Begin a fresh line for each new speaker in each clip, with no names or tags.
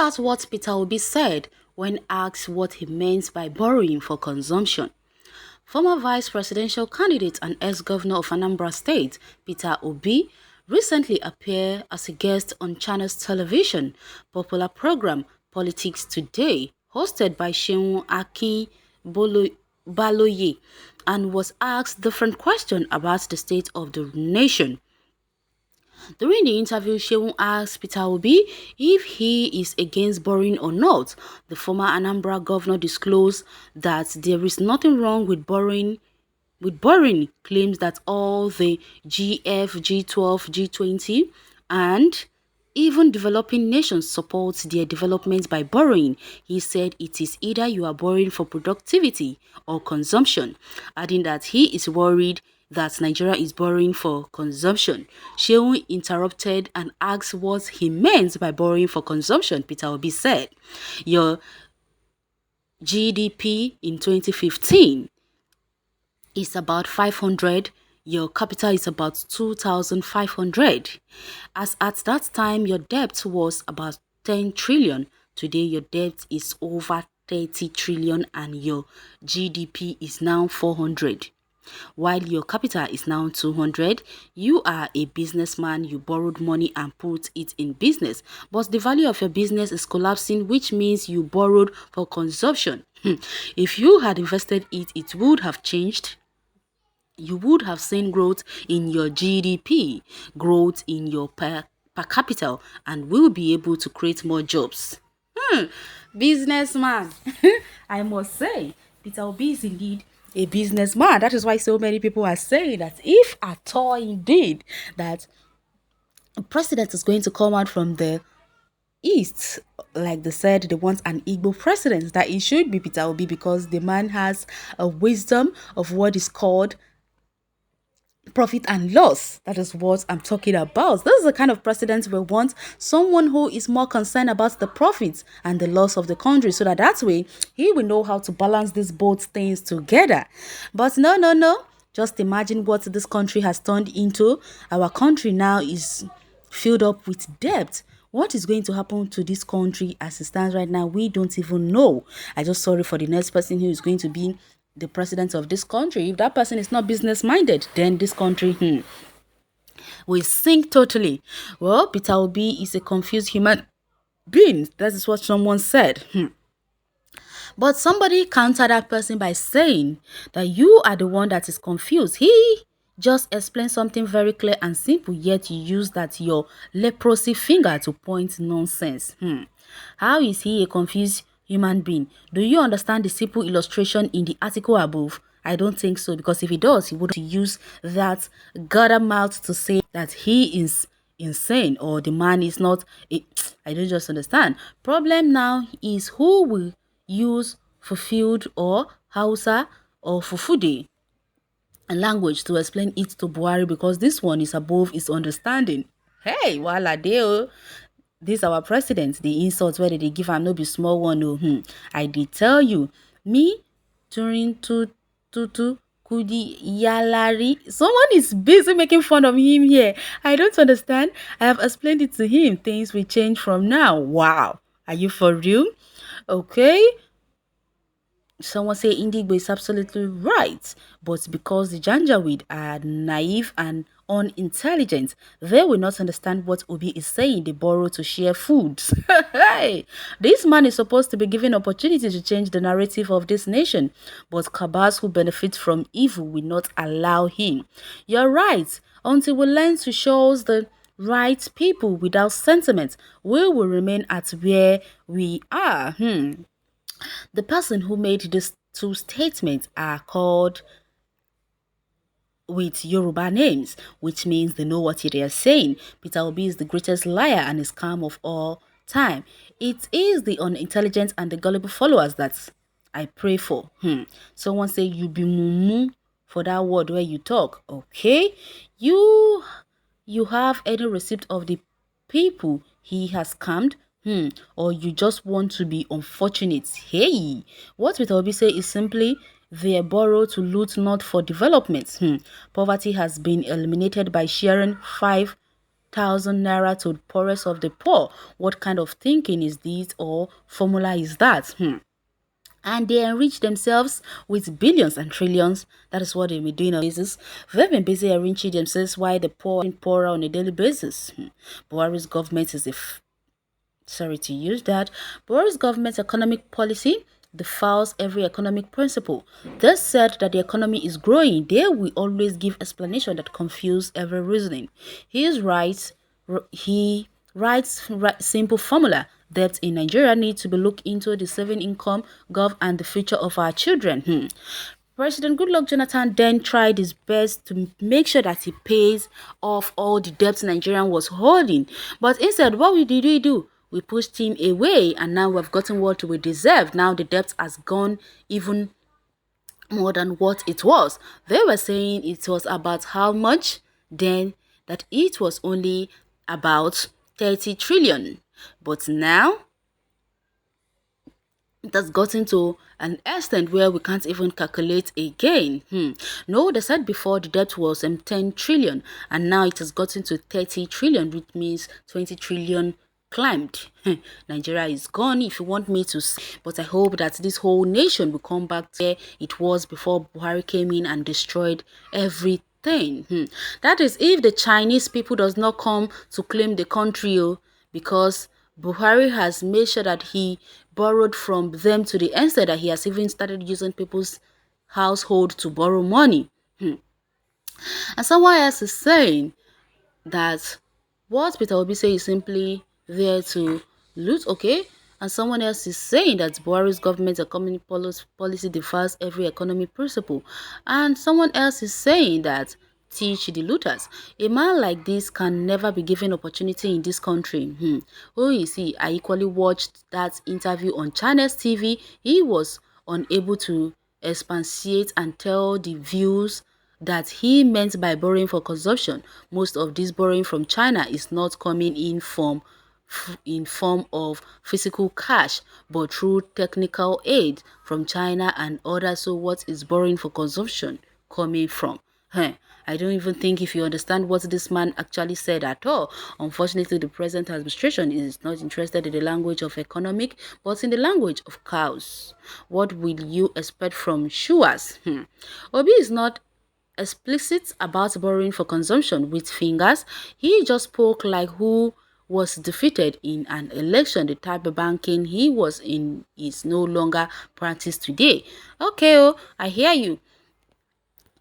at what Peter Obi said when asked what he meant by borrowing for consumption. Former vice presidential candidate and ex-governor of Anambra State, Peter Obi, recently appeared as a guest on Channels Television popular program Politics Today, hosted by Seun Baloye, and was asked different questions about the state of the nation. During the interview, Seun asked Peter Obi if he is against borrowing or not. The former Anambra governor disclosed that there is nothing wrong with borrowing. Claims that all the GF, G12, G20, and even developing nations support their development by borrowing. He said it is either you are borrowing for productivity or consumption, adding that he is worried that Nigeria is borrowing for consumption. Shehu interrupted and asked what he meant by borrowing for consumption. Peter Obi said, your GDP in 2015 is about 500, your capital is about 2,500. As at that time, your debt was about 10 trillion. Today, your debt is over 30 trillion and your GDP is now 400. While your capital is now 200, you are a businessman, you borrowed money and put it in business. But the value of your business is collapsing, which means you borrowed for consumption. If you had invested it, it would have changed. You would have seen growth in your GDP, growth in your per capita, and will be able to create more jobs. Businessman. I must say, Peter Obi is indeed a businessman. That is why so many people are saying that if at all indeed that a president is going to come out from the East, like they said, they want an Igbo president, that it should be Peter Obi because the man has a wisdom of what is called profit and loss. That is what I'm talking about. This is the kind of president we want, someone who is more concerned about the profits and the loss of the country, so that way he will know how to balance these both things together. But no, just imagine what this country has turned into. Our country now is filled up with debt. What is going to happen to this country as it stands right now? We don't even know. I just sorry for the next person who is going to be the president of this country. If that person is not business minded, then this country will sink totally. Well, Peter Obi is a confused human being. That is what someone said. But somebody countered that person by saying that you are the one that is confused. He just explained something very clear and simple, yet you use that your leprosy finger to point nonsense. How is he a confused human being? Do you understand the simple illustration in the article above? I don't think so, because if he does, he would use that gutter mouth to say that he is insane or the man is not I don't just understand. Problem now is who will use fulfilled or Hausa or Fufude language to explain it to Buhari, because this one is above his understanding. Hey, wala deo. This our president, the insults where they give am no be small one. I did tell you, me during tutu kudi yalari. Someone is busy making fun of him here. I don't understand. I have explained it to him. Things will change from now. Wow, are you for real? Okay. Someone say Indigo is absolutely right, but because the Janjaweed are naive and unintelligent, they will not understand what Obi is saying. They borrow to share food. Hey, this man is supposed to be given opportunity to change the narrative of this nation, but cabals who benefit from evil will not allow him. You're right. Until we learn to show the right people without sentiment, we will remain at where we are. The person who made these two statements are called with Yoruba names, which means they know what they are saying. Peter Obi is the greatest liar and is scam of all time. It is the unintelligent and the gullible followers that I pray for. Someone say you be mumu for that word where you talk. Okay, you have any receipt of the people he has scammed? Or you just want to be unfortunate? Hey, what Peter Obi say is simply they borrow to loot, not for development. Poverty has been eliminated by sharing 5 1,000 naira to the poorest of the poor. What kind of thinking is this, or formula is that? And they enrich themselves with billions and trillions. That is what they've been doing on a basis. They've been busy enriching themselves while the poor are poorer on a daily basis. Buhari's government is sorry to use that. Buhari's government's economic policy defiles every economic principle. They said that the economy is growing. They will always give explanation that confuse every reasoning. He writes simple formula. Debt in Nigeria needs to be looked into the saving income, gov, and the future of our children. President Goodluck Jonathan then tried his best to make sure that he pays off all the debts Nigeria was holding. But instead, what did we do? We pushed him away, and now we've gotten what we deserve. Now the debt has gone even more than what it was. They were saying it was about how much, then that it was only about 30 trillion. But now it has gotten to an extent where we can't even calculate again. No, they said before the debt was 10 trillion, and now it has gotten to 30 trillion, which means 20 trillion climbed. Nigeria is gone, if you want me to say. But I hope that this whole nation will come back to where it was before Buhari came in and destroyed everything. That is if the Chinese people does not come to claim the country, because Buhari has made sure that he borrowed from them to the extent that he has even started using people's household to borrow money. And someone else is saying that what Peter Obi say is simply there to loot, okay? And someone else is saying that Buhari's government's economic policy defies every economic principle. And someone else is saying that teach the looters. A man like this can never be given opportunity in this country. Who is he? I equally watched that interview on Channels TV. He was unable to expatiate and tell the views that he meant by borrowing for consumption. Most of this borrowing from China is not coming in form of physical cash, but through technical aid from China and others. So what is borrowing for consumption coming from? I don't even think if you understand what this man actually said at all. Unfortunately, the present administration is not interested in the language of economic, but in the language of cows. What will you expect from Shuas? Obi is not explicit about borrowing for consumption with fingers. He just spoke like who was defeated in an election. The type of banking he was in is no longer practiced today. Okay, I hear you.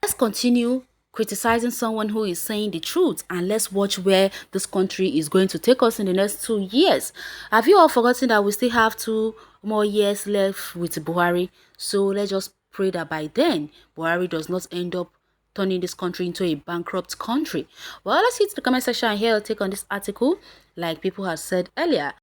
Let's continue criticizing someone who is saying the truth, and let's watch where this country is going to take us in the next 2 years. Have you all forgotten that we still have 2 more years left with Buhari? So let's just pray that by then Buhari does not end up turning this country into a bankrupt country. Well, let's hit the comment section here. I'll take on this article like people have said earlier.